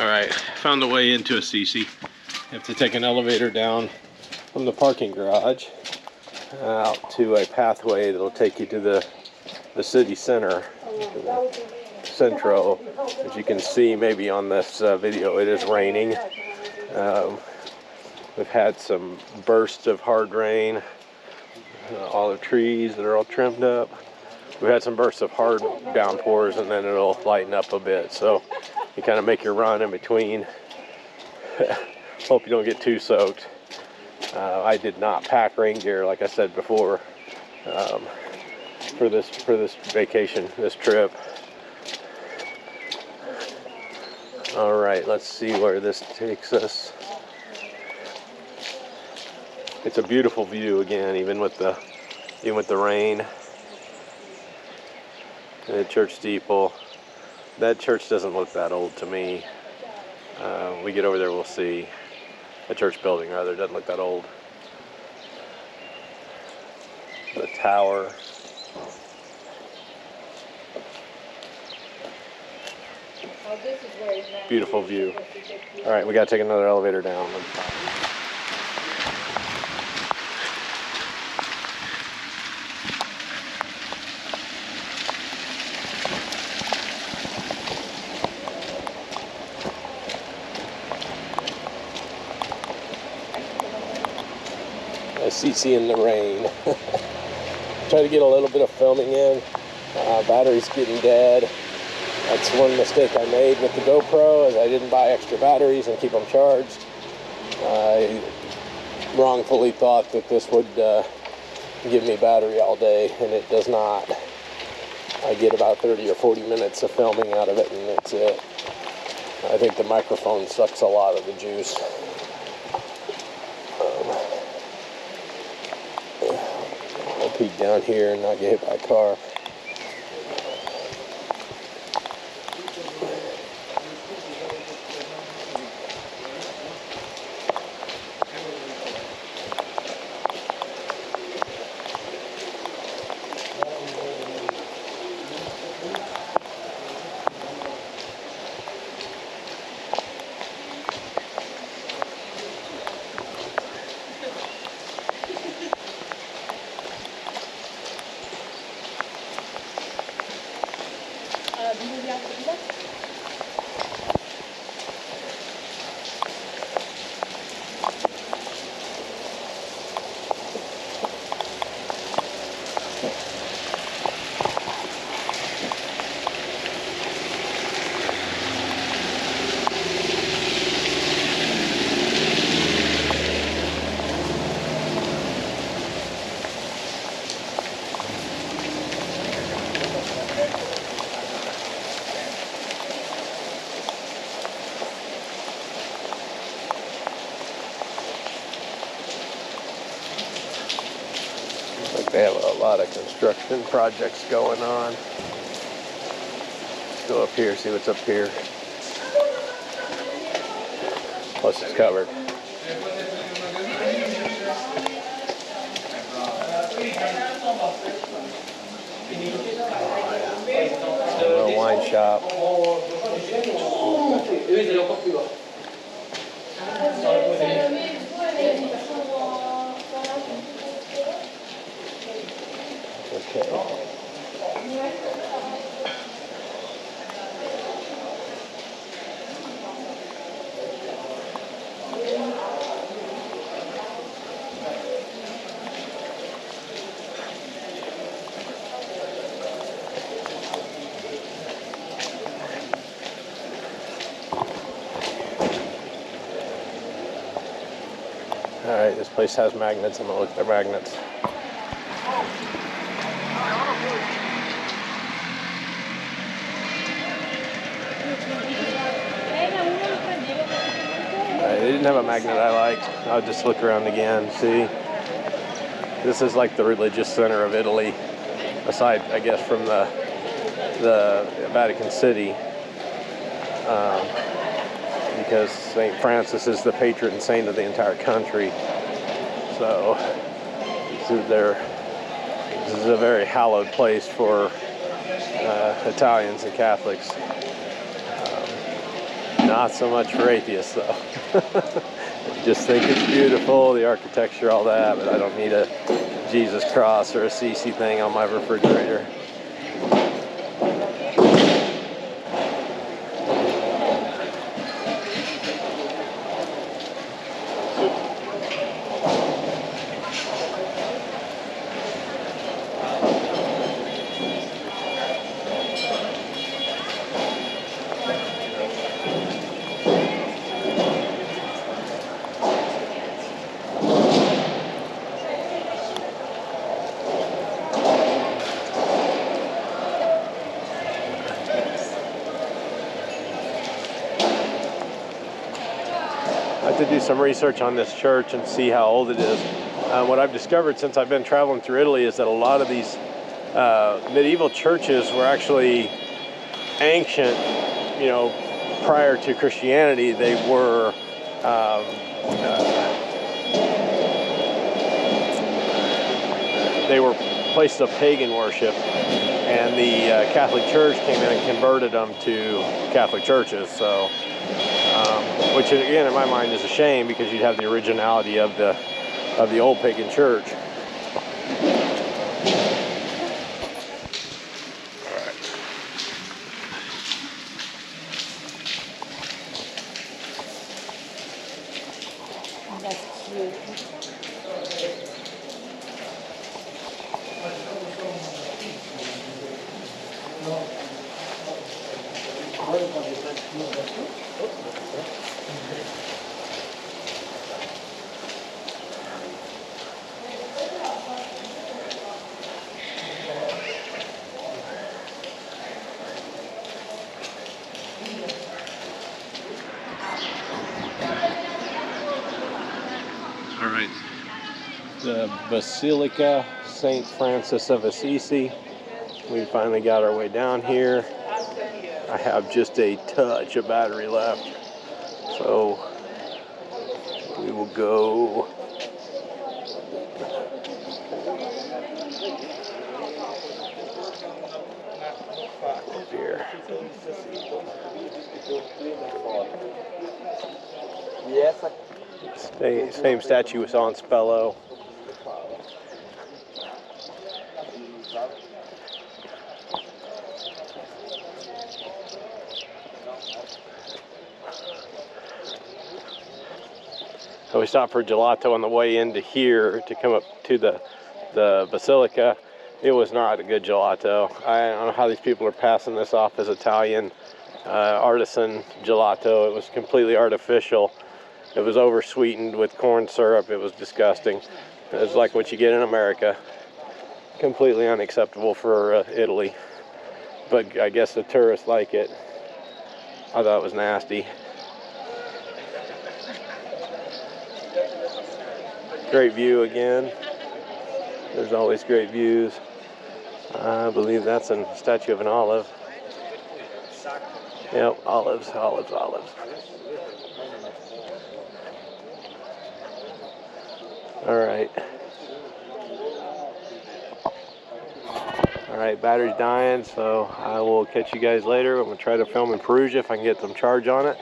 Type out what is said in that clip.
Alright, found the way into Assisi. You have to take an elevator down from the parking garage out to a pathway that'll take you to the city center, Centro. As you can see maybe on this video, it is raining. We've had some bursts of hard rain, all the trees that are all trimmed up. We've had some bursts of hard downpours, and then it'll lighten up a bit. So you kind of make your run in between. Hope you don't get too soaked. I did not pack rain gear, like I said before, for this vacation, this trip. All right, let's see where this takes us. It's a beautiful view again, even with the rain. The church steeple. That church doesn't look that old to me. We get over there, we'll see. The church building, rather, doesn't look that old. The tower. Beautiful view. All right, we got to take another elevator down. Assisi in the rain. Try to get a little bit of filming in. Battery's getting dead. That's one mistake I made with the GoPro, is I didn't buy extra batteries and keep them charged. I wrongfully thought that this would give me battery all day, and it does not. I get about 30 or 40 minutes of filming out of it, and that's it. I think the microphone sucks a lot of the juice. I'll peek down here and not get hit by a car. They have a lot of construction projects going on. Let's go up here, see what's up here. Plus it's covered. A little wine shop. Okay. All right, this place has magnets. I'm gonna look at their magnets. They didn't have a magnet I liked. I'll just look around again, see. This is like the religious center of Italy, aside, I guess, from the Vatican City, because St. Francis is the patron saint of the entire country. So this is a very hallowed place for Italians and Catholics. Not so much for atheists, though. Just think it's beautiful, the architecture, all that, but I don't need a Jesus cross or Assisi thing on my refrigerator. I have to do some research on this church and see how old it is. What I've discovered since I've been traveling through Italy is that a lot of these medieval churches were actually ancient, you know, prior to Christianity. They were places of pagan worship, and the Catholic Church came in and converted them to Catholic churches. So, which again, in my mind, is a shame, because you'd have the originality of the old pagan church. That's cute. All right, the Basilica St. Francis of Assisi. We finally got our way down here. I have just a touch of battery left, so we will go up here. Same statue we saw in Spello. So we stopped for gelato on the way into here to come up to the Basilica. It was not a good gelato. I don't know how these people are passing this off as Italian artisan gelato. It was completely artificial. It was over-sweetened with corn syrup. It was disgusting. It was like what you get in America. Completely unacceptable for Italy. But I guess the tourists like it. I thought it was nasty. Great view again. There's always great views. I believe that's a statue of an olive. Yep, olives, olives, olives. All right. All right, battery's dying, so I will catch you guys later. I'm gonna try to film in Perugia if I can get some charge on it.